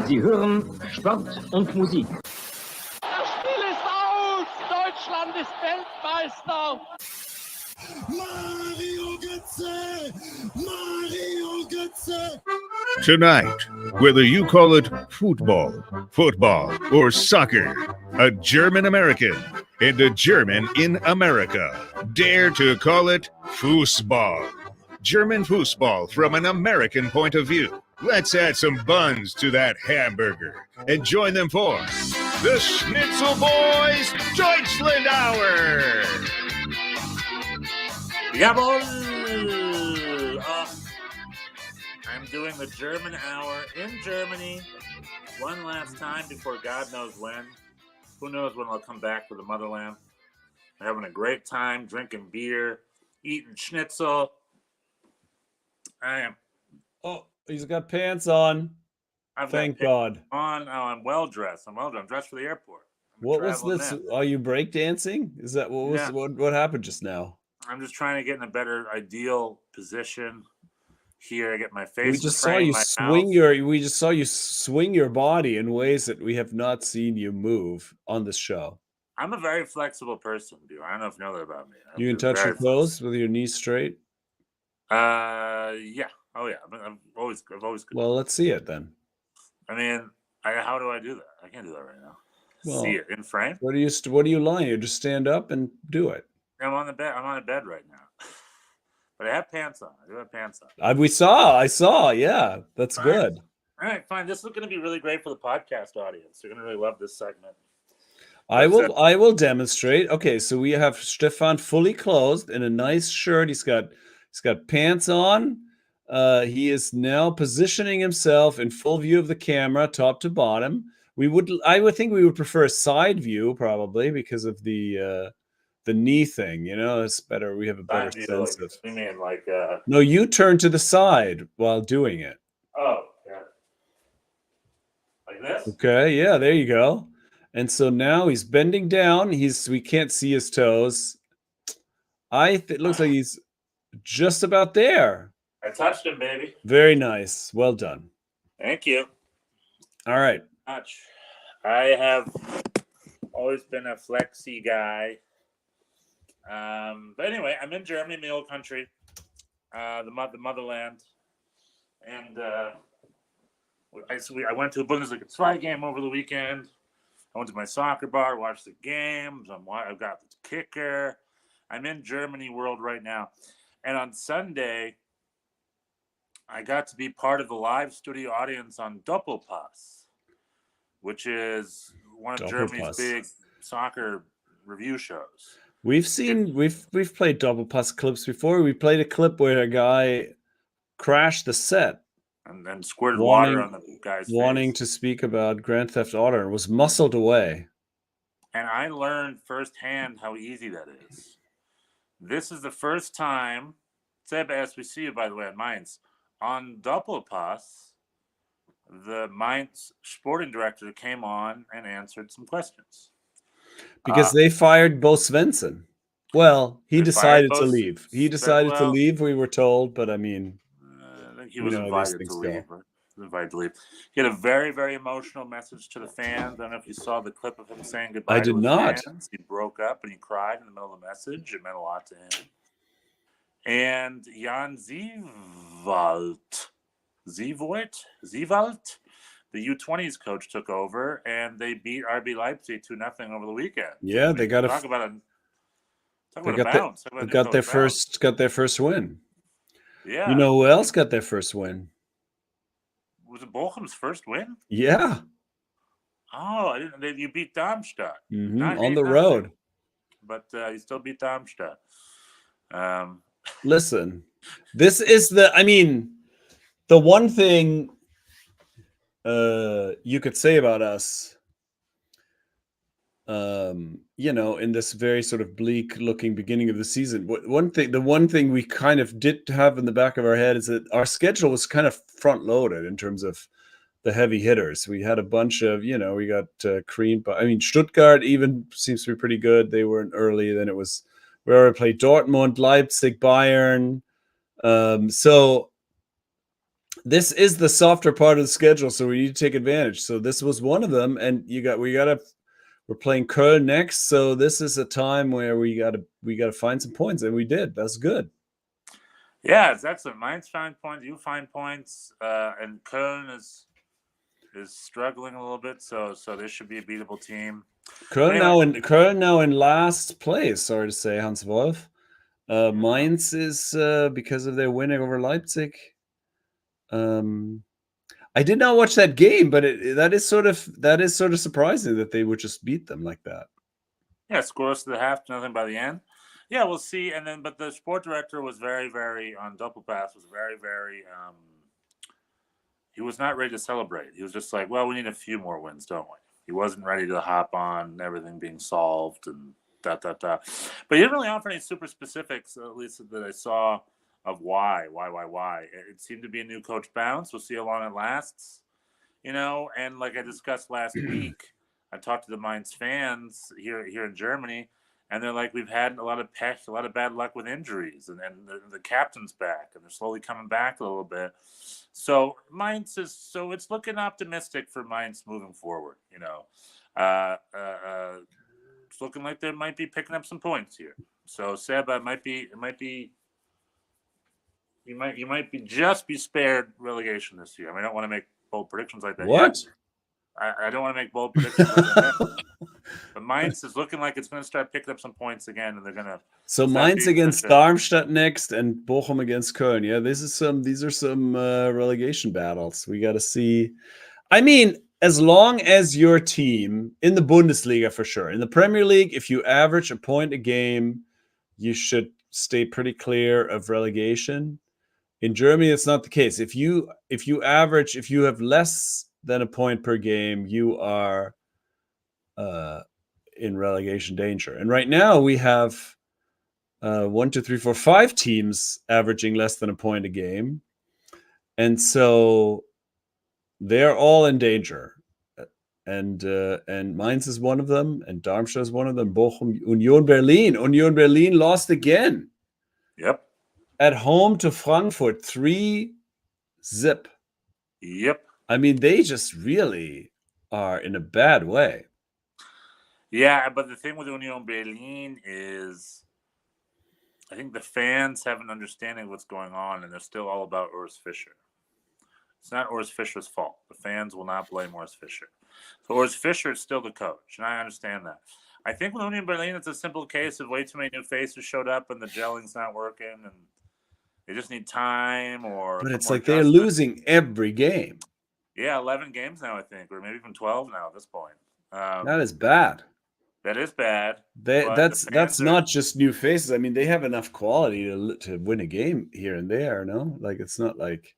Sie hören Sport und Musik. Das Spiel ist aus! Deutschland ist Weltmeister! Mario Götze! Mario Götze! Tonight, whether you call it football, or soccer, a German American and a German in America dare to call it foosball. German foosball from an American point of view. Let's add some buns to that hamburger and join them for the Schnitzel Boys Deutschland Hour. Jawohl! I'm doing the German Hour in Germany one last time before God knows when. Who knows when I'll come back to the motherland. I'm having a great time drinking beer, eating schnitzel. I am. Oh, he's got pants on. Thank God. On. Oh, I'm well dressed. I'm dressed for the airport. What was this? Are you breakdancing? Is that what was what happened just now? I'm just trying to get in a better ideal position here. I get my face. We just saw you swing your body in ways that we have not seen you move on this show. I'm a very flexible person, dude. I don't know if you know that about me. You can touch your toes with your knees straight. Yeah. Oh yeah. I've always. Well, let's see it then. I mean, how do I do that? I can't do that right now. Well, see it in frame. What are you lying? You just stand up and do it. I'm on the bed. I'm on a bed right now. But I have pants on. I do have pants on. I saw. Yeah, that's good. All right, fine. This is going to be really great for the podcast audience. They're going to really love this segment. I will demonstrate. Okay, so we have Stefan fully clothed in a nice shirt. He's got pants on. He is now positioning himself in full view of the camera, top to bottom. I would think we would prefer a side view probably because of the knee thing. You know, it's better. We have a better sense of. You mean like? No, you turn to the side while doing it. Oh, yeah. Like this. Okay, yeah, there you go. And so now he's bending down. We can't see his toes. It looks like he's just about there. I touched him, baby. Very nice. Well done. Thank you. All right. Much. I have always been a flexi guy. But anyway, I'm in Germany, the old country, the motherland, and I went to a Bundesliga 2 game over the weekend. I went to my soccer bar, watched the games. I've got the kicker. I'm in Germany world right now, and on Sunday, I got to be part of the live studio audience on Doppelpass, which is one of Germany's big soccer review shows. We've played Doppelpass clips before. We played a clip where a guy crashed the set and then squirted water on the guy's wanting face. To speak about Grand Theft Auto and was muscled away. And I learned firsthand how easy that is. This is the first time, Seb, as we see you, by the way, on Mainz, on Doppelpass, the Mainz sporting director came on and answered some questions. Because they fired Bo Svensson. Well, he decided to leave. To leave, we were told, but I mean... I think he was invited to leave. He had a very, very emotional message to the fans. I don't know if you saw the clip of him saying goodbye to his fans. He broke up and he cried in the middle of the message. It meant a lot to him. And Jan Siewald, the U20s coach, took over, and they beat RB Leipzig 2-0 over the weekend. Yeah, they got talk about a bounce. They got their first win. Yeah. You know who else got their first win? Was it Bochum's first win? Yeah. Oh, I didn't. You beat Darmstadt on the road, but you still beat Darmstadt. Listen, this is the one thing you could say about us, in this very sort of bleak looking beginning of the season. The one thing we kind of did have in the back of our head is that our schedule was kind of front loaded in terms of the heavy hitters. We had a bunch of, we got creamed by, Stuttgart even seems to be pretty good. They weren't early. Then we already played Dortmund, Leipzig, Bayern. So this is the softer part of the schedule, so we need to take advantage. So this was one of them, and we're playing Köln next, so this is a time where we gotta find some points, and we did. That's good. Yeah, it's excellent. Mainz find points, you find points, and Köln is struggling a little bit, so this should be a beatable team. Köln now in last place. Sorry to say, Hans Wolf. Mainz is because of their winning over Leipzig. I did not watch that game, but that is sort of surprising that they would just beat them like that. Yeah, scores to the half, nothing by the end. Yeah, we'll see. And then, but the sport director was very, very on Doppelpass. Was very, very. He was not ready to celebrate. He was just like, "Well, we need a few more wins, don't we?" He wasn't ready to hop on everything being solved and da. But he didn't really offer any super specifics, at least that I saw, of why. It seemed to be a new coach bounce. We'll see how long it lasts, And like I discussed last week, I talked to the Mainz fans here in Germany, and they're like, we've had a lot of a lot of bad luck with injuries, and the captain's back, and they're slowly coming back a little bit. So it's looking optimistic for Mainz moving forward. It's looking like they might be picking up some points here. So Seba you might be spared relegation this year. I mean, I don't want to make bold predictions like that. What? Yet. I don't want to make bold predictions like that. But Mainz is looking like it's going to start picking up some points again, and they're going to. So Mainz against Darmstadt next, and Bochum against Köln. Yeah, these are some relegation battles. We got to see. I mean, as long as your team in the Bundesliga for sure, in the Premier League, if you average a point a game, you should stay pretty clear of relegation. In Germany, it's not the case. If you have less than a point per game, you are in relegation danger. And right now we have 1, 2, 3, 4, 5 teams averaging less than a point a game, and so they're all in danger. And Mainz is one of them, and Darmstadt is one of them. Bochum, Union Berlin lost again. Yep. At home to Frankfurt, 3-0. Yep. I mean, they just really are in a bad way. Yeah, but the thing with Union Berlin is I think the fans have an understanding of what's going on, and they're still all about Urs Fischer. It's not Urs Fischer's fault. The fans will not blame Urs Fischer. So Urs Fischer is still the coach, and I understand that. I think with Union Berlin, it's a simple case of way too many new faces showed up, and the gelling's not working, and they just need time. But it's like they're losing every game. Yeah, 11 games now, I think, or maybe even 12 now at this point. That is bad. That is bad. That's not just new faces. I mean, they have enough quality to win a game here and there. No, like it's not like.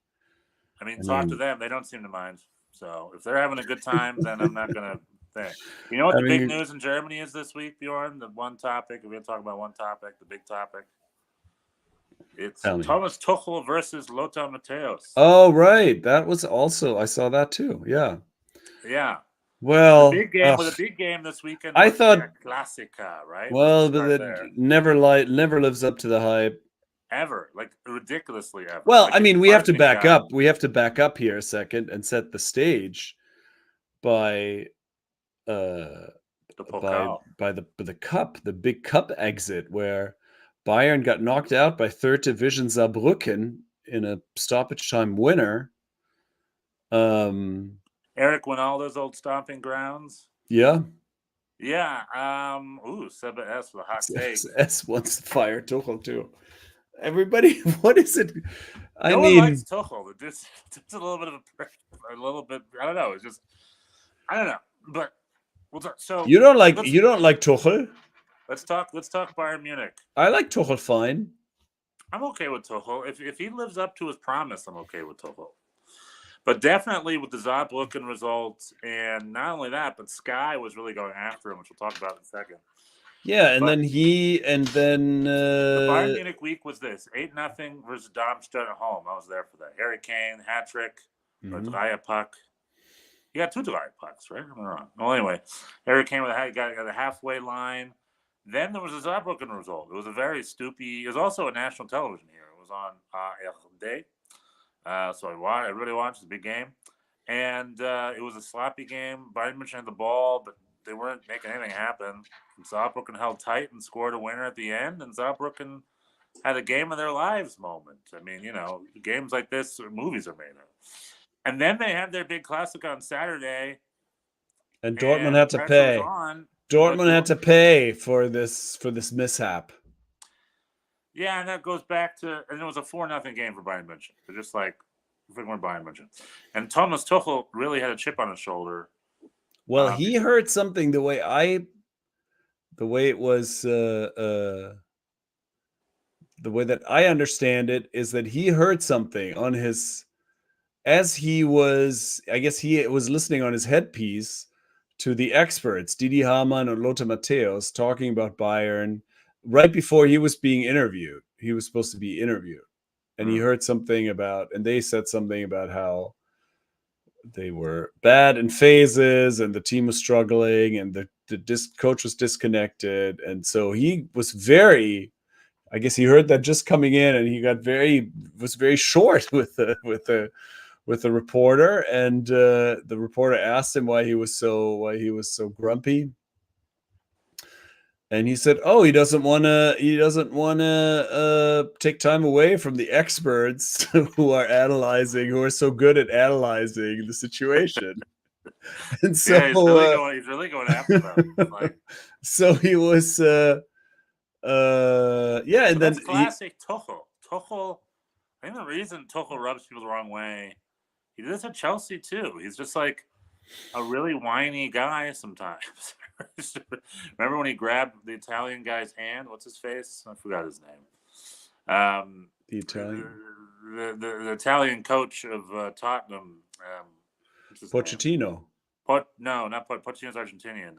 Talk to them. They don't seem to mind. So if they're having a good time, then I'm not gonna think. You know what the big news in Germany is this week, Bjorn? The one topic. We're gonna talk about one topic. The big topic. It's Thomas Tuchel versus Lothar Matthäus. Oh, right. That was also, I saw that too. Yeah. Yeah. Well, the big game with a big game this weekend. I thought Classica, right? Well, but it never lives up to the hype. Ever, like ridiculously ever. Well, like, I mean, we have to back up. We have to back up here a second and set the stage by the cup, the big cup exit where Bayern got knocked out by third division Saarbrücken in a stoppage time winner. Eric Winaldo's old stomping grounds. Yeah. Yeah. Seba S with a hot take. S wants to fire Tuchel too. Everybody, what is it? No one likes Tuchel. It's a little bit of a little bit. I don't know. It's just, I don't know. But we'll talk. So you don't like Tuchel? Let's talk Bayern Munich. I like Tuchel fine. I'm okay with Tuchel. If he lives up to his promise, I'm okay with Tuchel. But definitely with the Saarbrücken results, and not only that, but Sky was really going after him, which we'll talk about in a second. Yeah, and then the Bayern Munich week was this: 8-0 versus Darmstadt at home. I was there for that. Harry Kane hat trick, or Dreierpack. He got 2 Dreierpacks, right? I'm wrong. Well, anyway, Harry Kane got a halfway line. Then there was a Saarbrücken result. It was a very stoopy. It was also a national television here. It was on ARD. So I really watched the big game. And it was a sloppy game. Bayern Munich had the ball, but they weren't making anything happen. And Saarbrücken held tight and scored a winner at the end. And Saarbrücken had a game of their lives moment. I mean, games like this, movies are made of. And then they had their big classic on Saturday. And Dortmund had to pay. Dortmund had to pay for this mishap. Yeah, and that goes back to, and it was a 4-0 game for Bayern Munich. They're just like, we're Bayern Munich. And Thomas Tuchel really had a chip on his shoulder. Well, he heard something the way it was, the way that I understand it is that he heard something on his, as he was, I guess he was listening on his headpiece to the experts, Didi Hamann and Lothar Matthäus, talking about Bayern right before he was being interviewed. He was supposed to be interviewed. And he heard something about, and they said something about how they were bad in phases and the team was struggling and the coach was disconnected. And so he was very, I guess he heard that just coming in, and he was very short with the reporter. And the reporter asked him why he was so grumpy. And he said, "Oh, he doesn't want to take time away from the experts who are so good at analyzing the situation." And so he's really going after them. Like, so he was, and then that's classic Tuchel. Tuchel. I think the reason Tuchel rubs people the wrong way, he did this at Chelsea too. He's just like a really whiny guy sometimes. Remember when he grabbed the Italian guy's hand? What's his face? I forgot his name. The Italian, the Italian coach of Tottenham. Pochettino. No, not Pochettino's Argentinian.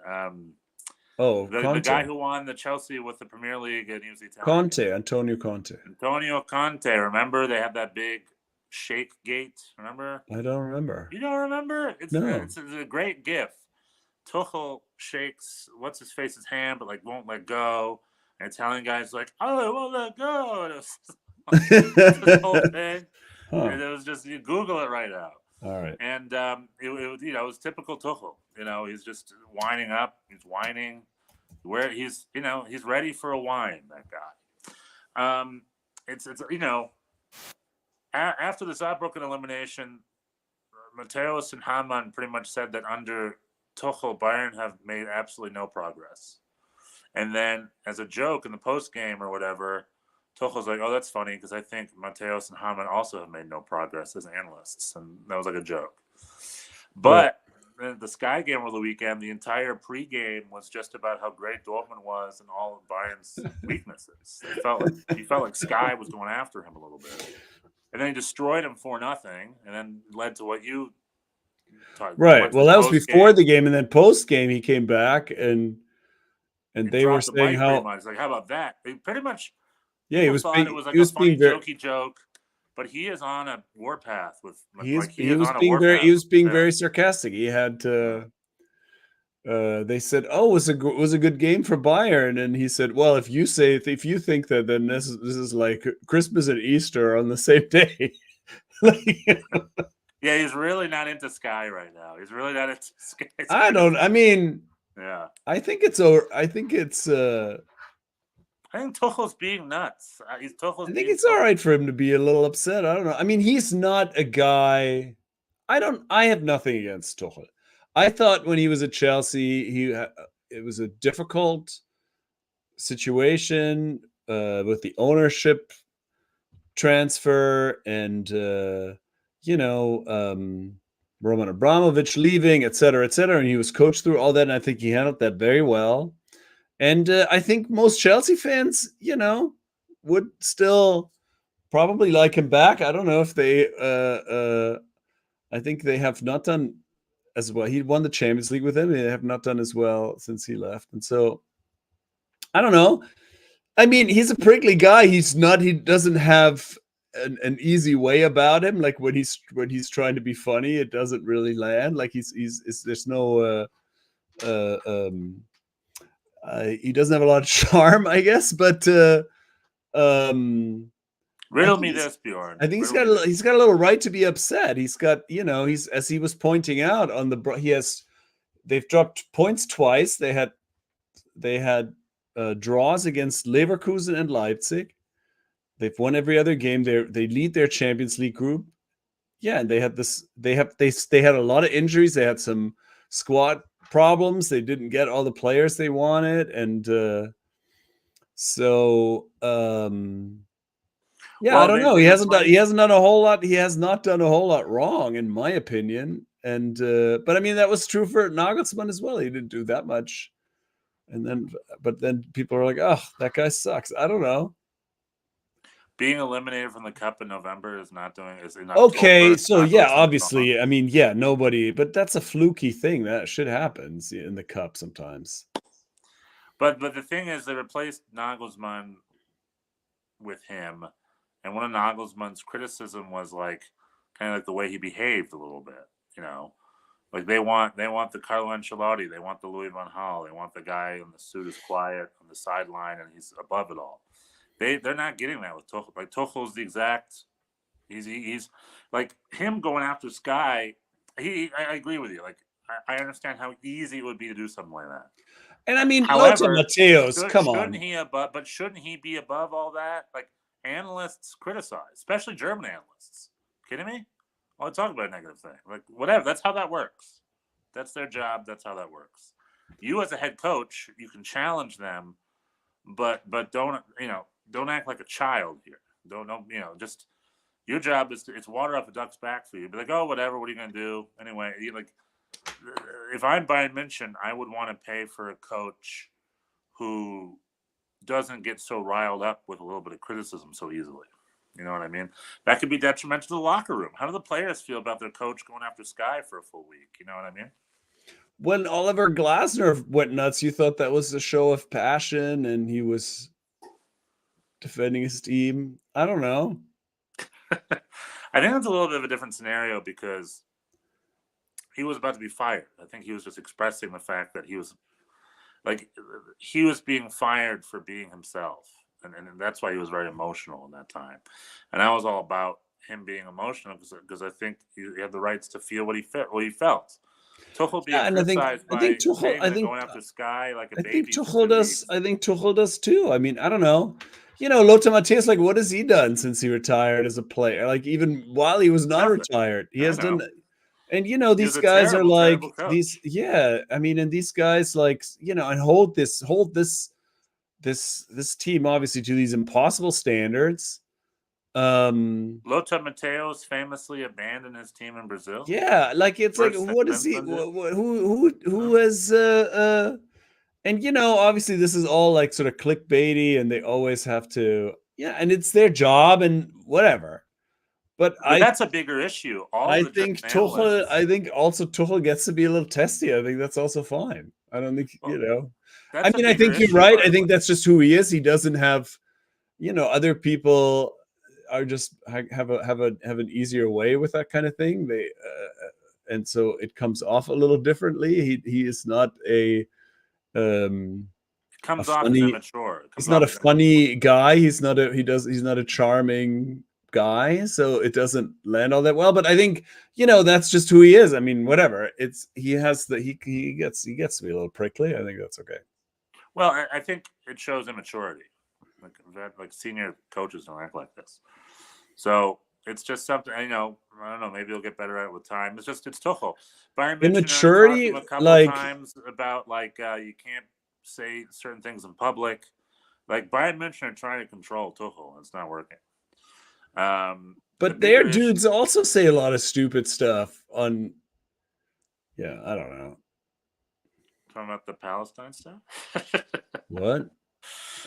Conte. The guy who won the Chelsea with the Premier League, and he was the Italian. Antonio Conte. Antonio Conte. Remember they had that big shake gate? Remember? I don't remember. You don't remember? It's a great gif. Tuchel shakes what's his face's hand, but like won't let go. And Italian guy's like, "Oh, I won't let go." And it's this whole thing. And it was just, you Google it right now. All right. And it was typical Tuchel. He's just winding up. He's whining. Where he's ready for a whine. That guy. After the Saarbrücken elimination, Matthäus and Hamann pretty much said that under Tuchel, Bayern have made absolutely no progress. And then, as a joke in the post game or whatever, Tuchel's like, "Oh, that's funny because I think Matthäus and Hamann also have made no progress as analysts," and that was like a joke. But the Sky game over the weekend, the entire pregame was just about how great Dortmund was and all of Bayern's weaknesses. He felt like Sky was going after him a little bit, and then he destroyed him 4-0, and then led to what you. Right. Well, that was before the game, and then post game he came back and they were saying how. Like, how about that? Pretty much. Yeah, it was like a funny, jokey joke, but he is on a warpath with. He was being very sarcastic. He had to. They said, "Oh, it was a good game for Bayern," and he said, "Well, if you think that, then this is like Christmas and Easter on the same day." Yeah, he's really not into Sky right now. He's really not into Sky. I think it's. I think Tuchel's being nuts. I think it's all right for him to be a little upset. I don't know. I mean, he's not a guy. I have nothing against Tuchel. I thought when he was at Chelsea, it was a difficult situation with the ownership transfer and Roman Abramovich leaving, et cetera, and he was coached through all that, and I think he handled that very well. And I think most Chelsea fans, would still probably like him back. I don't know if they. I think they have not done as well. He won the Champions League with him. They have not done as well since he left, and so I don't know. I mean, he's a prickly guy. He doesn't have an easy way about him. Like when he's trying to be funny, it doesn't really land. Like there's no. He doesn't have a lot of charm, I guess, but Riddle me this, Bjorn. I think Riddle me this. he's got a little right to be upset. He's got, he's, as he was pointing out on they've dropped points twice. They had draws against Leverkusen and Leipzig. They've won every other game. They lead their Champions League group. Yeah, and they had a lot of injuries. They had some squad problems. They didn't get all the players they wanted, and I don't know. He hasn't done a whole lot. He has not done a whole lot wrong, in my opinion. And but I mean, that was true for Nagelsmann as well. He didn't do that much. But then people are like, "Oh, that guy sucks." I don't know. Being eliminated from the cup in November is not okay. So yeah, obviously, I mean, yeah, nobody. But that's a fluky thing. That shit happens in the cup sometimes. But the thing is, they replaced Nagelsmann with him, and one of Nagelsmann's criticism was like kind of like the way he behaved a little bit. Like they want the Carlo Ancelotti, they want the Louis van Gaal, they want the guy in the suit is quiet on the sideline and he's above it all. They're not getting that with Tuchel. Like Tuchel's the exact. He's like him going after Sky. I agree with you. Like I understand how easy it would be to do something like that. And I mean, Lothar Matthäus, come on. Shouldn't he be above all that? Like analysts criticize, especially German analysts. Kidding me? I'll talk about a negative thing. Like whatever. That's how that works. That's their job. That's how that works. You as a head coach, you can challenge them, but don't act like a child here. Don't just your job is it's water off a duck's back for you. Be like, oh, whatever. What are you gonna do anyway? If I'm Bayern München, I would want to pay for a coach who doesn't get so riled up with a little bit of criticism so easily. You know what I mean? That could be detrimental to the locker room. How do the players feel about their coach going after Sky for a full week? You know what I mean? When Oliver Glasner went nuts, you thought that was a show of passion and he was defending his team. I don't know. I think it's a little bit of a different scenario because he was about to be fired. I think he was just expressing the fact that he was being fired for being himself. And that's why he was very emotional in that time. And I was all about him being emotional because I think he had the rights to feel what he felt. Tuchel being criticized going after Sky like a baby. I think Tuchel does too. I mean, I don't know. Lothar Matthäus, like, what has he done since he retired as a player? Like, even while he was not retired, he has done. And these guys are like these. Yeah, I mean, and these guys like and hold this team obviously to these impossible standards. Lothar Matthäus famously abandoned his team in Brazil. Yeah, like it's like what is he? Who has? And obviously this is all like sort of clickbaity, and they always have to. Yeah, and it's their job and whatever. But that's a bigger issue. I think Tuchel gets to be a little testy. I think that's also fine. I don't think I mean, I think you're right. I think that's just who he is. He doesn't have, other people are just have an easier way with that kind of thing. They and so it comes off a little differently. He is not a comes off as immature. He's not a funny guy. He's not a charming guy, so it doesn't land all that well. But I think that's just who he is. I mean, whatever. He gets to be a little prickly. I think that's okay. Well, I think it shows immaturity. Like senior coaches don't act like this. So it's just something I don't know. Maybe he'll get better at it with time. It's Tuchel. Bayern immaturity, a couple of times about you can't say certain things in public. Like Bayern München are trying to control Tuchel, and it's not working. But their dudes also say a lot of stupid stuff on. Yeah, I don't know. Talking about the Palestine stuff. What?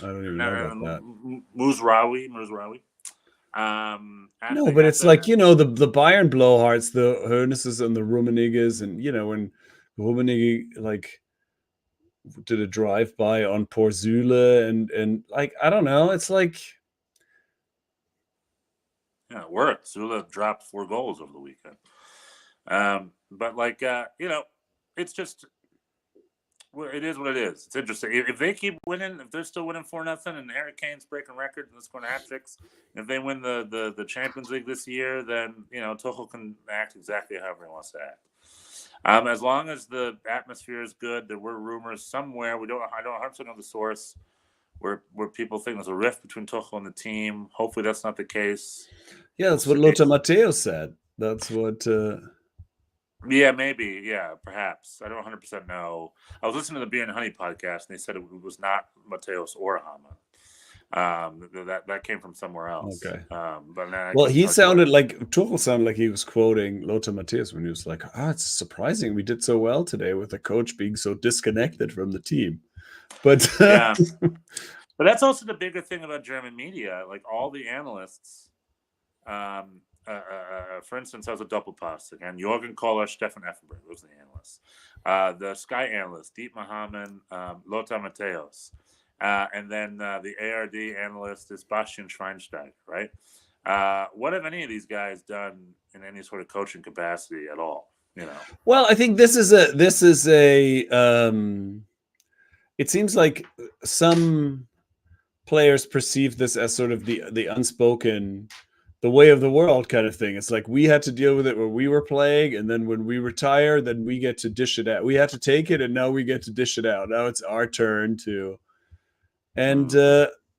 I don't even know about that. Muzraoui. No, but it's like the Bayern blowhards, the Hoeneßes and the Rummeniges, and when Rummenigge did a drive-by on Porzula and I don't know, it's like. Yeah, it worked. Zula dropped 4 goals over the weekend. But it's just well, it is what it is. It's interesting. If they keep winning, if they're still winning 4-0, and Harry Kane's breaking records and scoring hat tricks, if they win the Champions League this year, then Tuchel can act exactly however he wants to act. As long as the atmosphere is good, there were rumors somewhere. I don't 100% know the source where people think there's a rift between Tuchel and the team. Hopefully, that's not the case. Yeah, that's what Lothar Matthäus said. That's what. Yeah, maybe. Yeah, perhaps. I don't 100% know. I was listening to the Beer and Honey podcast, and they said it was not Matthäus or Hamann. That came from somewhere else. Okay. But he sounded like Tuchel sounded like he was quoting Lothar Matthäus when he was like, it's surprising we did so well today with the coach being so disconnected from the team. But yeah, but that's also the bigger thing about German media. Like all the analysts, for instance, I was a Doppelpass again. Jürgen Kohler, Stefan Effenberg, those are the analysts. The Sky analyst, Dietmar Hamann, Lothar Matthäus. And then the ARD analyst is Bastian Schweinsteiger, right? What have any of these guys done in any sort of coaching capacity at all? Well, I think this is a. It seems like some players perceive this as sort of the unspoken, the way of the world kind of thing. It's like we had to deal with it when we were playing, and then when we retire, then we get to dish it out. We had to take it, and now we get to dish it out. Now it's our turn to. And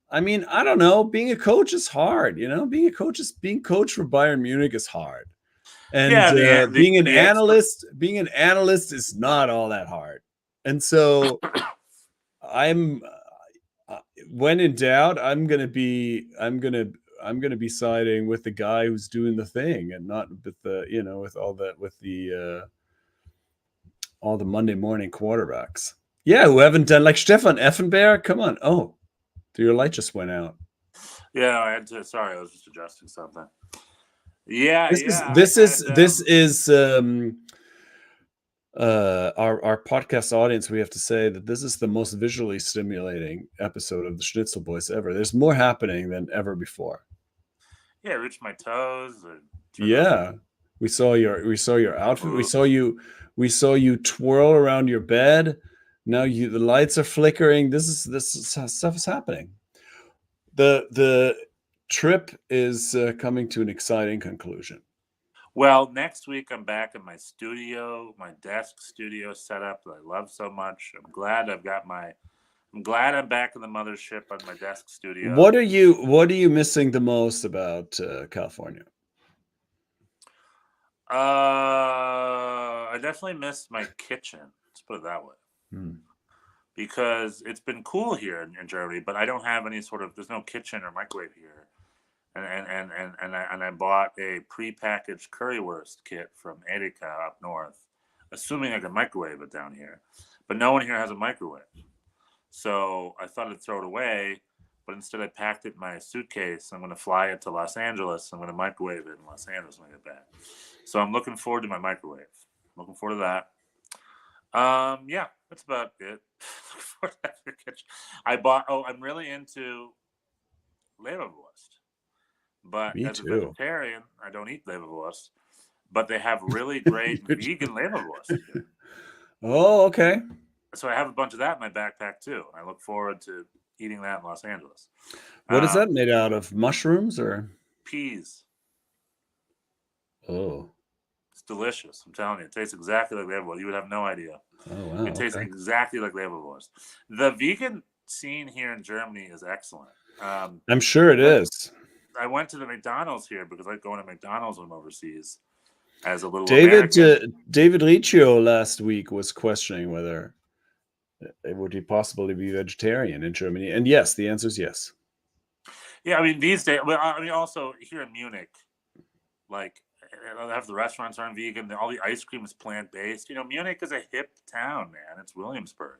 I mean, I don't know. Being a coach is hard. Being coach for Bayern Munich is hard. And being an analyst is not all that hard. And so, when in doubt, I'm gonna be siding with the guy who's doing the thing, and not with all the Monday morning quarterbacks. Yeah, who haven't done like Stefan Effenberg. Come on. Oh, your light just went out. Yeah, I had to. Sorry, I was just adjusting something. Yeah, This is our podcast audience. We have to say that this is the most visually stimulating episode of the Schnitzel Boys ever. There's more happening than ever before. Yeah, reach my toes. Yeah, we saw your outfit. Ooh. We saw you twirl around your bed. Now the lights are flickering. This stuff is happening. The trip is coming to an exciting conclusion. Well, next week I'm back in my studio, my desk studio setup that I love so much. I'm glad I'm back in the mothership on my desk studio. What are you missing the most about California? I definitely miss my kitchen. Let's put it that way. Because it's been cool here in Germany, but I don't have any there's no kitchen or microwave here. And I bought a prepackaged currywurst kit from Edeka up north, assuming I can microwave it down here. But no one here has a microwave. So I thought I'd throw it away, but instead I packed it in my suitcase. I'm going to fly it to Los Angeles. I'm going to microwave it in Los Angeles when I get back. So I'm looking forward to my microwave. Looking forward to that. Yeah, that's about it. I'm really into Leberwurst. But as a vegetarian, I don't eat Leberwurst. But they have really great vegan Leberwurst here. Oh, okay. So I have a bunch of that in my backpack too. I look forward to eating that in Los Angeles. What is that made out of? Mushrooms or peas? Oh. It's delicious. I'm telling you, it tastes exactly like Leberwurst. You would have no idea. Oh, wow. It tastes exactly like Leberwurst. The vegan scene here in Germany is excellent. I'm sure it is. I went to the McDonald's here because I like going to McDonald's when I'm overseas as a little David Riccio last week was questioning whether it would be possible to be vegetarian in Germany. And yes, the answer is yes. Yeah, I mean, these days, also here in Munich, like, half the restaurants aren't vegan. All the ice cream is plant-based. Munich is a hip town, man. It's Williamsburg.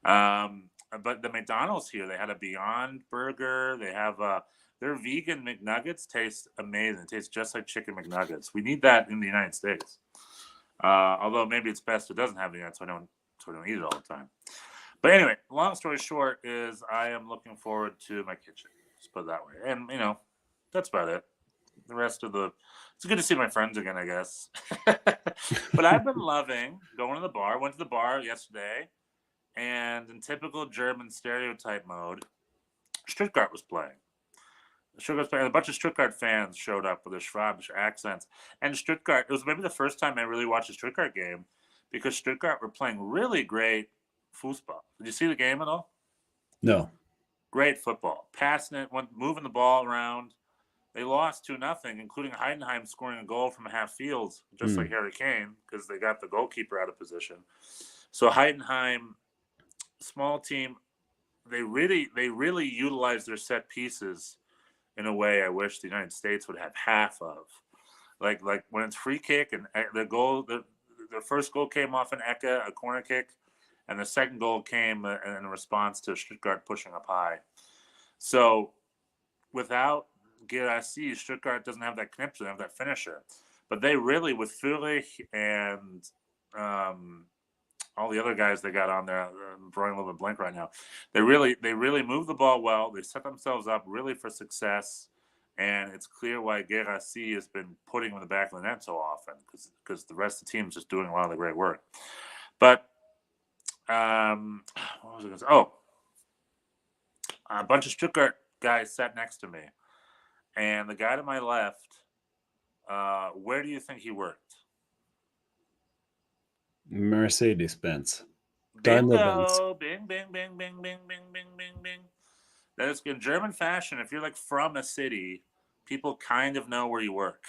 But the McDonald's here, they had a Beyond Burger. They have their vegan McNuggets taste amazing. It tastes just like chicken McNuggets. We need that in the United States. Although maybe it's best it doesn't have the so I don't eat it all the time. But anyway, long story short is I am looking forward to my kitchen. Let's put it that way. And, that's about it. The rest of it's good to see my friends again, I guess. But I've been loving going to the bar. Went to the bar yesterday. And in typical German stereotype mode, Stuttgart was playing. A bunch of Stuttgart fans showed up with their Schwabish accents. And Stuttgart, it was maybe the first time I really watched a Stuttgart game because Stuttgart were playing really great football. Did you see the game at all? No. Great football. Passing it, moving the ball around. They lost 2-0, including Heidenheim scoring a goal from half field, just like Harry Kane, because they got the goalkeeper out of position. So Heidenheim, small team, they really utilized their set pieces in a way I wish the United States would have half of. Like when it's free kick and the first goal came off an Eka, a corner kick, and the second goal came in response to Stuttgart pushing up high. So without Guirassy, Stuttgart doesn't have that knipser, they don't have that finisher. But they really, with Führich and all the other guys they got on there, I'm drawing a little bit blank right now. They really moved the ball well. They set themselves up really for success, and it's clear why Guirassy has been putting him in the back of the net so often because the rest of the team is just doing a lot of the great work. But what was I going to say? Oh, a bunch of Stuttgart guys sat next to me, and the guy to my left, where do you think he worked? Mercedes-Benz. Daimler-Benz. Bing, bing, bing, bing, bing, bing, bing, bing, bing. That is in German fashion. If you're like from a city, people kind of know where you work.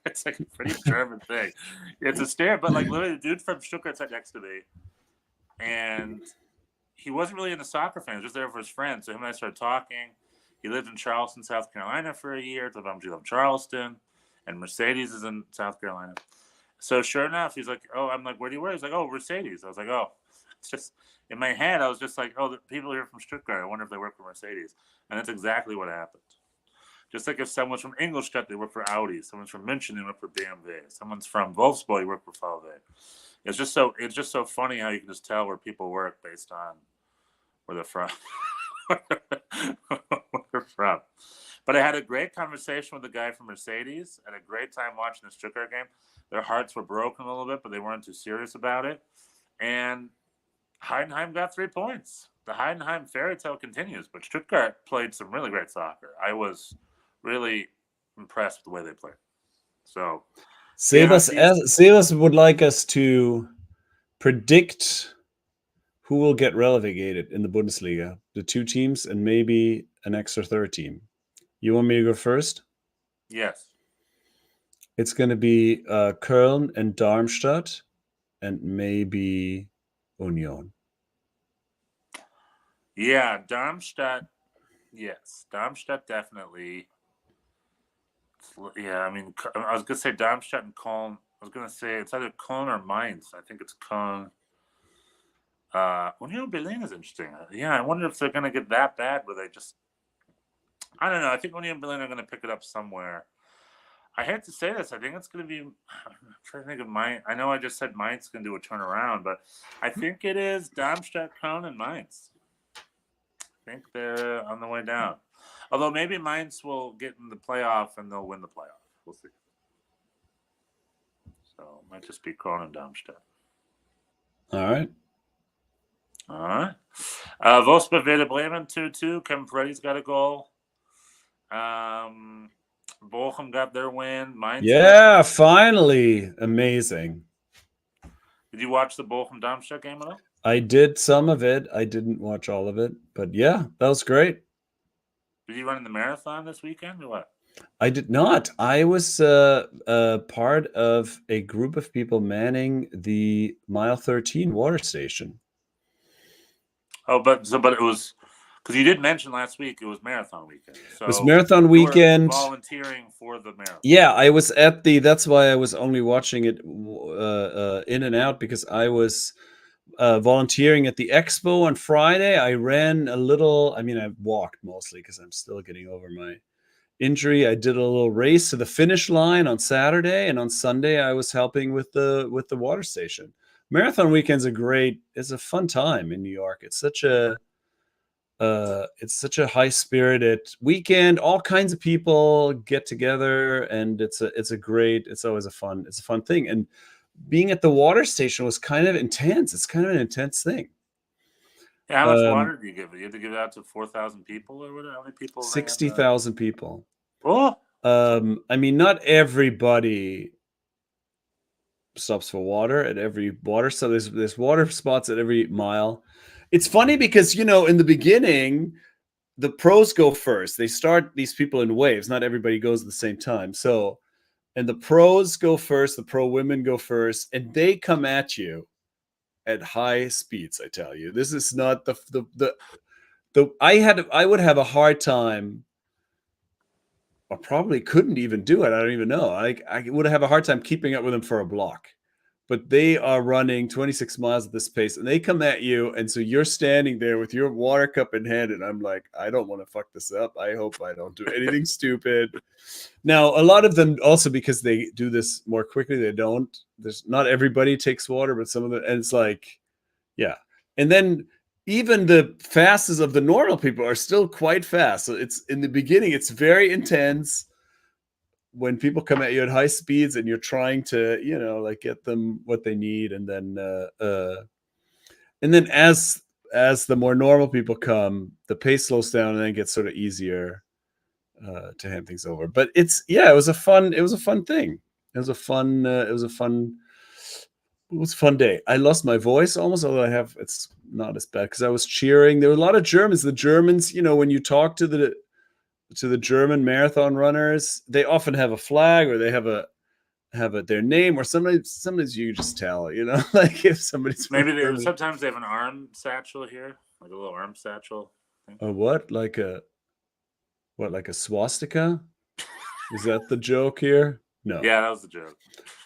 it's like a pretty German thing. It's a stare, but like literally the dude from Stuttgart sat next to me, and he wasn't really into soccer fans, just there for his friends. So him and I started talking. He lived in Charleston, South Carolina for a year. Told him he loved Charleston, and Mercedes is in South Carolina. So sure enough, he's like, "Oh," I'm like, "Where do you work?" He's like, "Oh, Mercedes." I was like, "Oh," it's just in my head. I was just like, "Oh, the people here from Stuttgart. I wonder if they work for Mercedes." And that's exactly what happened. Just like if someone's from Ingolstadt, they work for Audi. Someone's from München, they work for BMW. Someone's from Wolfsburg, they work for VW. It's just so funny how you can just tell where people work based on where they're from. Where they're from. But I had a great conversation with the guy from Mercedes. I had a great time watching the Stuttgart game. Their hearts were broken a little bit, but they weren't too serious about it. And Heidenheim got 3 points. The Heidenheim fairy tale continues, but Stuttgart played some really great soccer. I was really impressed with the way they played. So, Sebas would like us to predict who will get relegated in the Bundesliga. The 2 teams and maybe an extra third team. You want me to go first? Yes. It's going to be Köln and Darmstadt and maybe Union. Yeah, Darmstadt. Yes, Darmstadt definitely. Yeah, I mean, I was going to say Darmstadt and Köln. I was going to say it's either Köln or Mainz. I think it's Köln. Union Berlin is interesting. Yeah, I wonder if they're going to get that bad where they just. I don't know. I think Union Berlin are going to pick it up somewhere. I hate to say this. I think it's going to be. I'm trying to think of Mainz. I know I just said Mainz can do a turnaround, but I think it is Darmstadt, Köln, and Mainz. I think they're on the way down. Although maybe Mainz will get in the playoff and they'll win the playoff. We'll see. So it might just be Köln and Darmstadt. All right. Wolfsburg Werder Bremen 2-2. Kevin Paredes got a goal. Bochum got their win. Mainz finally. Amazing. Did you watch the Bochum-Darmstadt game at all? I did some of it. I didn't watch all of it. But yeah, that was great. Did you run in the marathon this weekend or what? I did not. I was part of a group of people manning the mile 13 water station. Oh, but it was because you did mention last week it was marathon weekend. So it was marathon weekend. You were volunteering for the marathon. Yeah, I was at the. That's why I was only watching it in and out because I was volunteering at the expo on Friday. I ran a little. I mean, I walked mostly because I'm still getting over my injury. I did a little race to the finish line on Saturday, and on Sunday I was helping with the water station. Marathon weekend's it's a fun time in New York. It's such a high-spirited weekend. All kinds of people get together, and it's always a fun thing. And being at the water station was kind of intense. It's kind of an intense thing. Yeah, how much water do you give it? You have to give it out to 4,000 people or what? How many people? 60,000 people. Oh. I mean, not everybody stops for water at every water. So there's water spots at every mile. It's funny because, in the beginning, the pros go first. They start these people in waves. Not everybody goes at the same time. So, and the pros go first. The pro women go first, and they come at you at high speeds. I tell you, this is not I would have a hard time. I probably couldn't even do it. I don't even know. I would have a hard time keeping up with them for a block. But they are running 26 miles at this pace, and they come at you, and so you're standing there with your water cup in hand, and I'm like, I don't want to fuck this up. I hope I don't do anything stupid. Now, a lot of them also, because they do this more quickly, they don't. There's not everybody takes water, but some of them, and it's like, yeah. And then even the fastest of the normal people are still quite fast. So it's in the beginning, it's very intense when people come at you at high speeds and you're trying to, like get them what they need. And then as the more normal people come, the pace slows down and then it gets sort of easier to hand things over. But it was a fun thing. It was a fun day. I lost my voice almost, although it's not as bad because I was cheering. There were a lot of Germans. The Germans, when you talk to the German marathon runners, they often have a flag or they have their name, or sometimes you just tell, like if somebody's sometimes they have an arm satchel here, like a little arm satchel. A what? Like a swastika? Is that the joke here? No. Yeah, that was the joke.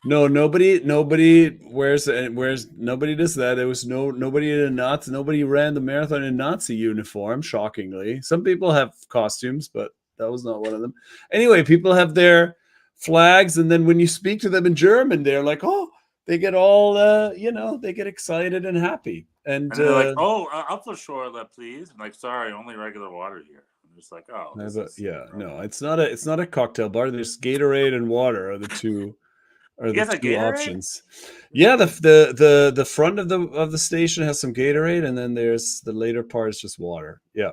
No, nobody wears nobody does that. There was nobody in a Nazi. Nobody ran the marathon in Nazi uniform. Shockingly, some people have costumes, but that was not one of them. Anyway, people have their flags, and then when you speak to them in German, they're like, "Oh," they get all, they get excited and happy, and they're like, "Oh, Apfelschorle, please." I'm like, "Sorry, only regular water here." I'm just like, "Oh, no, it's not a cocktail bar. There's Gatorade and water are the two." Are the two options? Yeah, the front of the station has some Gatorade, and then there's the later part is just water. Yeah.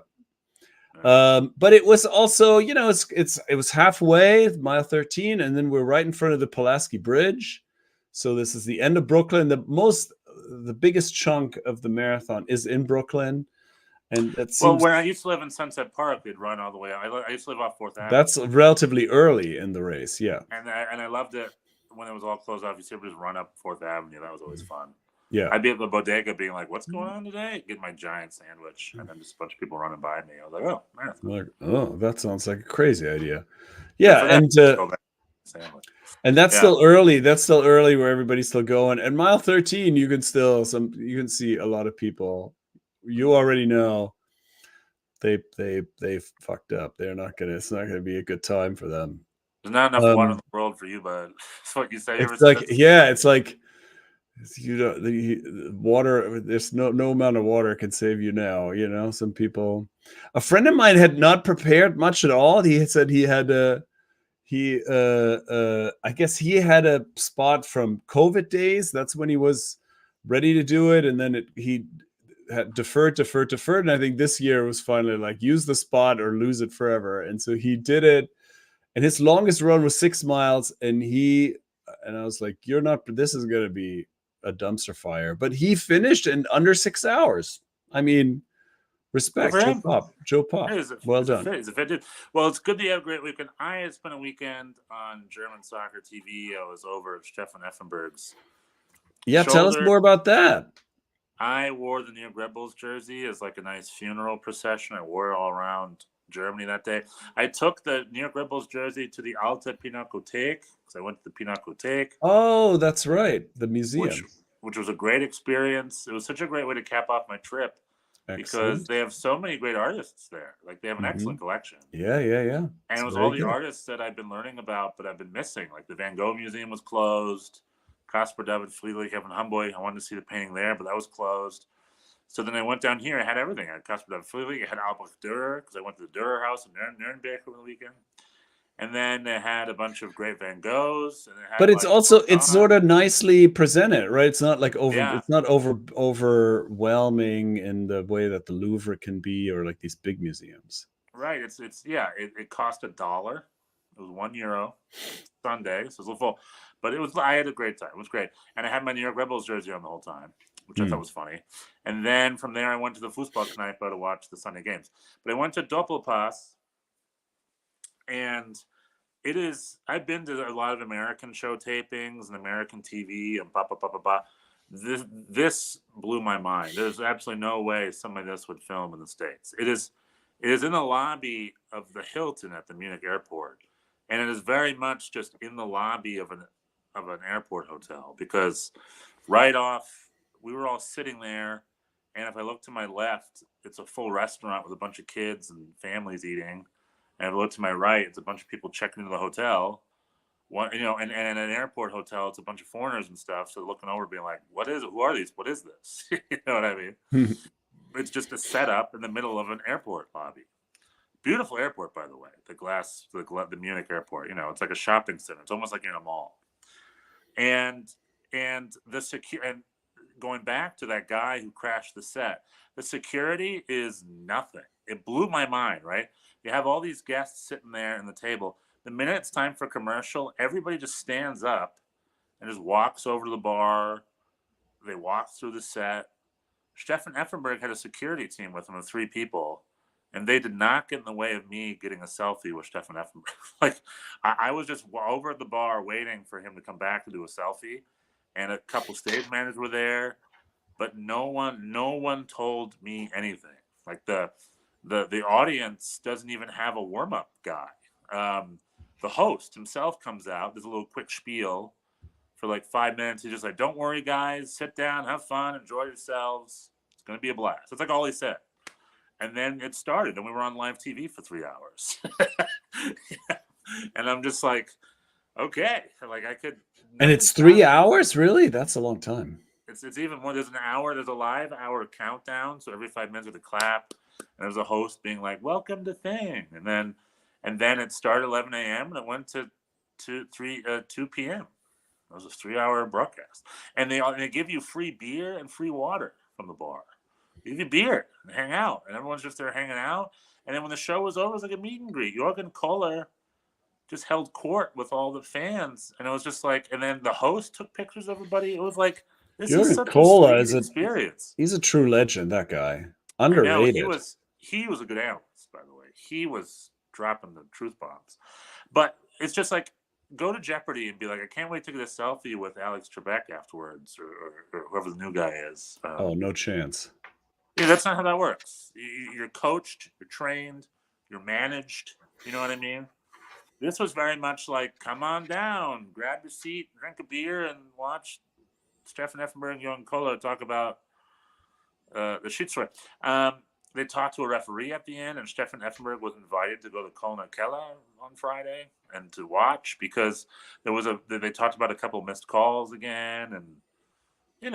But it was also, it was halfway, mile 13, and then we're right in front of the Pulaski Bridge. So this is the end of Brooklyn. The biggest chunk of the marathon is in Brooklyn. And that seems, when I used to live in Sunset Park, we'd run all the way. I used to live off 4th Avenue. That's relatively early in the race, yeah. And I loved it when it was all closed off. You simply just run up 4th Avenue. That was always fun. Yeah. I'd be at the bodega being like, "What's going on today?" Get my giant sandwich, and then just a bunch of people running by me. I was like, "Oh, marathon." Like, oh, that sounds like a crazy idea. Yeah, and that's still early. That's still early where everybody's still going. And mile 13, you can see a lot of people. You already know they fucked up. It's not gonna be a good time for them. There's not enough water in the world for you, but that's what you say. It's like the water. There's no amount of water can save you now. Some people. A friend of mine had not prepared much at all. He had said he had I guess he had a spot from COVID days. That's when he was ready to do it, and then he had deferred, and I think this year was finally like, use the spot or lose it forever. And so he did it, and his longest run was 6 miles, and I was like, this is going to be a dumpster fire, but he finished in under 6 hours. I mean, respect, Joe Pop. Well done. Well, it's good that you have a great weekend. I had spent a weekend on German soccer TV. I was over at Stefan Effenberg's. Yeah, tell us more about that. I wore the New York Red Bulls jersey as like a nice funeral procession. I wore it all around Germany that day. I took the New York Red Bulls jersey to the Alte Pinakothek because I went to the Pinakothek. Oh, that's right. The museum. Which was a great experience. It was such a great way to cap off my trip. Excellent. Because they have so many great artists there. Like, they have an excellent collection. Yeah. And it was all the artists that I've been learning about, but I've been missing. Like, the Van Gogh Museum was closed. Caspar David Friedrich, Kevin Humboldt. I wanted to see the painting there, but that was closed. So then I went down here. I had everything. I had Caspar David Friedrich. I had Albrecht Dürer because I went to the Dürer house in Nuremberg over the weekend. And then they had a bunch of great Van Goghs, and it had But it's like also it's Madonna. sort of nicely presented, right? It's not like Yeah. it's not overwhelming in the way that the Louvre can be, or like these big museums. Right. It cost $1. It was €1 Sunday, so it was a little full. But I had a great time. It was great. And I had my New York Rebels jersey on the whole time, which I thought was funny. And then from there I went to the Fußballkneipe to watch the Sunday games. But I went to Doppelpass, and I've been to a lot of American show tapings and American TV and blah, blah, blah, blah, blah. This blew my mind. There's absolutely no way somebody this would film in the States. It is in the lobby of the Hilton at the Munich airport. And it is very much just in the lobby of an airport hotel, because right off, we were all sitting there. And if I look to my left, it's a full restaurant with a bunch of kids and families eating. And if I look to my right, it's a bunch of people checking into the hotel. And in an airport hotel, it's a bunch of foreigners and stuff. So looking over, being like, "What is it? Who are these? What is this?" You know what I mean? It's just a setup in the middle of an airport lobby. Beautiful airport, by the way. The Munich airport. It's like a shopping center. It's almost like you're in a mall. And going back to that guy who crashed the set, the security is nothing. It blew my mind, right? You have all these guests sitting there in the table. The minute it's time for commercial, everybody just stands up and just walks over to the bar. They walk through the set. Stefan Effenberg had a security team with him of 3 people, and they did not get in the way of me getting a selfie with Stefan Effenberg. Like, I was just over at the bar waiting for him to come back to do a selfie, and a couple stage managers were there, but no one told me anything. Like the audience doesn't even have a warm-up guy. The host himself comes out, does a little quick spiel for like 5 minutes. He's just like, "Don't worry, guys, sit down, have fun, enjoy yourselves. It's going to be a blast." That's like all he said. And then it started, and we were on live TV for 3 hours. Yeah. And I'm just like, okay, like I could. And it's 3 hours, really? That's a long time. It's even more. There's an hour. There's a live hour countdown. So every 5 minutes with a clap, and there's a host being like, "Welcome to Thing," and then it started 11 a.m. and it went to 2 p.m. It was a 3-hour broadcast, and they give you free beer and free water from the bar. They give you beer and hang out, and everyone's just there hanging out. And then when the show was over, it was like a meet and greet. Jürgen Kohler just held court with all the fans, and it was just like. And then the host took pictures of everybody. It was like, this is such a sweet experience. He's a true legend. That guy, underrated. He was a good analyst, by the way. He was dropping the truth bombs, but it's just like, go to Jeopardy and be like, "I can't wait to get a selfie with Alex Trebek afterwards," or whoever the new guy is. No chance. Yeah, that's not how that works. You're coached, you're trained, you're managed. You know what I mean? This was very much like, come on down, grab your seat, drink a beer, and watch Stefan Effenberg and Jürgen Kohler talk about the Schnitzel. They talked to a referee at the end, and Stefan Effenberg was invited to go to Kölner Keller on Friday and to watch, because they talked about a couple missed calls again, and I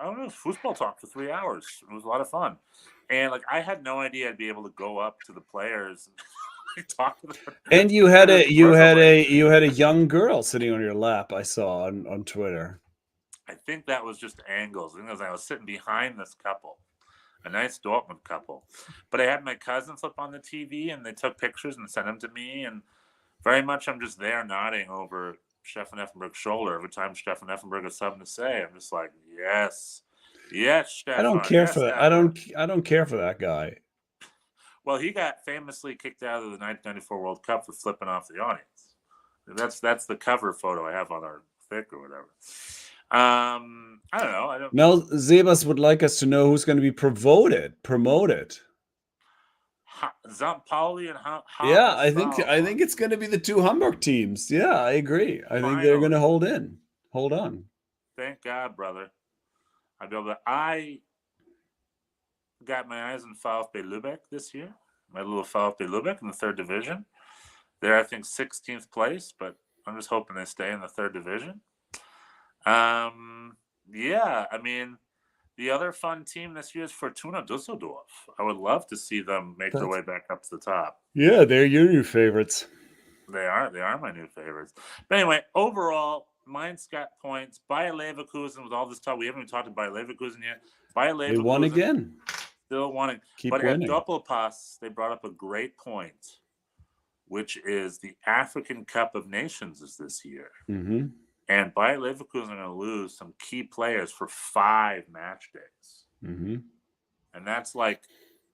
don't know, football talk for 3 hours. It was a lot of fun, and like I had no idea I'd be able to go up to the players and talk to them. And you had a young girl sitting on your lap. I saw on Twitter. I think that was just angles. I think I was sitting behind this couple. A nice Dortmund couple. But I had my cousin flip on the TV, and they took pictures and sent them to me. And very much I'm just there nodding over Stefan Effenberg's shoulder every time Stefan Effenberg has something to say. I'm just like, yes, Stefan. I don't care for that. I don't care for that guy. Well, he got famously kicked out of the 1994 World Cup for flipping off the audience. That's the cover photo I have on our thick or whatever. I don't know. Mel Zebas would like us to know who's going to be promoted. St. Pauli and yeah, I think it's going to be the 2 Hamburg teams. Yeah, I agree. I think they're going to hold on. Thank God, brother. I got my eyes on VfB Lübeck this year. My little VfB Lübeck in the 3rd division. They're, I think, 16th place, but I'm just hoping they stay in the 3rd division. Yeah, I mean, The other fun team this year is Fortuna Düsseldorf. I would love to see them make their way back up to the top. Yeah, they're your new favorites. They are my new favorites. But anyway, overall, Mainz got points. Bayer Leverkusen, with all this talk, we haven't even talked to Bayer Leverkusen yet. Bayer Leverkusen, They won again. Still winning. Keep At winning. Doppelpass, they brought up a great point, which is the African Cup of Nations is this year. Mm-hmm. And Bayer Leverkusen are going to lose some key players for 5 match days. Mm-hmm. And that's like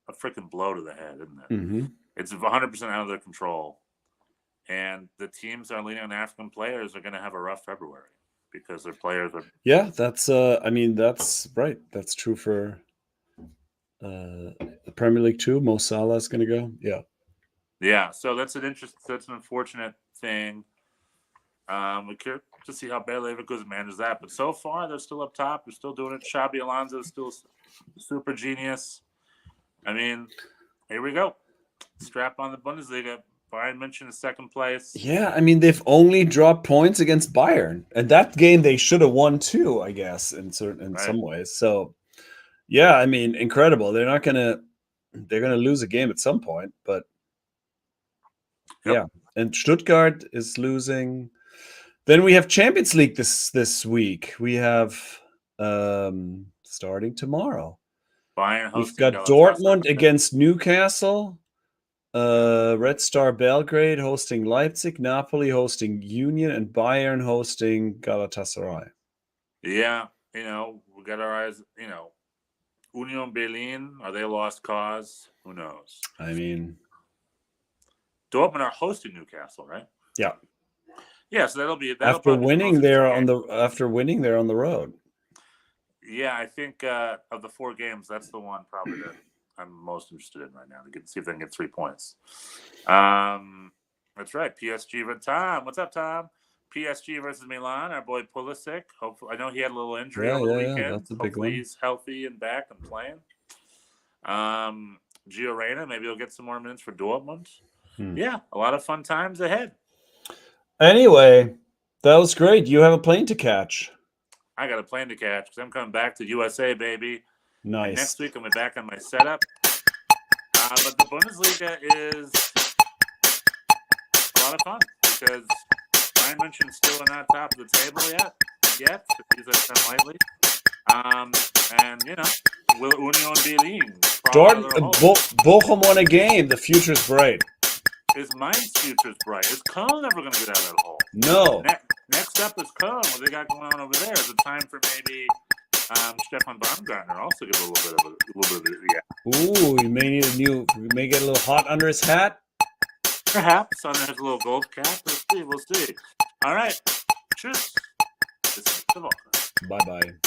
a freaking blow to the head, isn't it? Mm-hmm. It's 100% out of their control. And the teams that are leaning on African players are going to have a rough February because their players are. Yeah, that's that's right. That's true for the Premier League too. Mo Salah is going to go. Yeah. Yeah, so that's an unfortunate thing. We're curious to see how Bayer Leverkusen manages that. But so far, they're still up top. They're still doing it. Xabi Alonso is still super genius. I mean, here we go. Strap on the Bundesliga. Bayern München is second place. Yeah, I mean, they've only dropped points against Bayern. And that game they should have won too, I guess, in some ways. So, yeah, I mean, incredible. They're going to lose a game at some point, but yeah. And Stuttgart is losing. Then we have Champions League this week. We have starting tomorrow. We've got Dortmund against Newcastle, Red Star Belgrade hosting Leipzig, Napoli hosting Union, and Bayern hosting Galatasaray. Yeah, we got our eyes, Union Berlin, are they a lost cause? Who knows? I mean, Dortmund are hosting Newcastle, right? Yeah. Yeah, so that'll after winning they're on the road. Yeah, I think of the 4 games, that's the one probably that I'm most interested in right now to see if they can get 3 points. That's right. PSG with Tom. What's up, Tom? PSG versus Milan. Our boy Pulisic. Hopefully, I know he had a little injury over the weekend. Yeah, that's a big one. He's healthy and back and playing. Gio Reyna, maybe he'll get some more minutes for Dortmund. Yeah, a lot of fun times ahead. Anyway, that was great. You have a plane to catch. I got a plane to catch because I'm coming back to USA, baby. Nice. And next week, I'm going to be back on my setup. But the Bundesliga is a lot of fun because Bayern München still not top of the table yet. To use that term lightly. And, will Union Berlin. Bochum won a game. The future's bright. Is Mainz future's bright? Is Köln ever going to get out of that hole? No. Next up is Köln. What they got going on over there? Is it time for maybe Stefan Baumgartner also give a little bit of it? Ooh, he may get a little hot under his hat. Perhaps on his little gold cap. We'll see. All right. Tschüss. Bye-bye.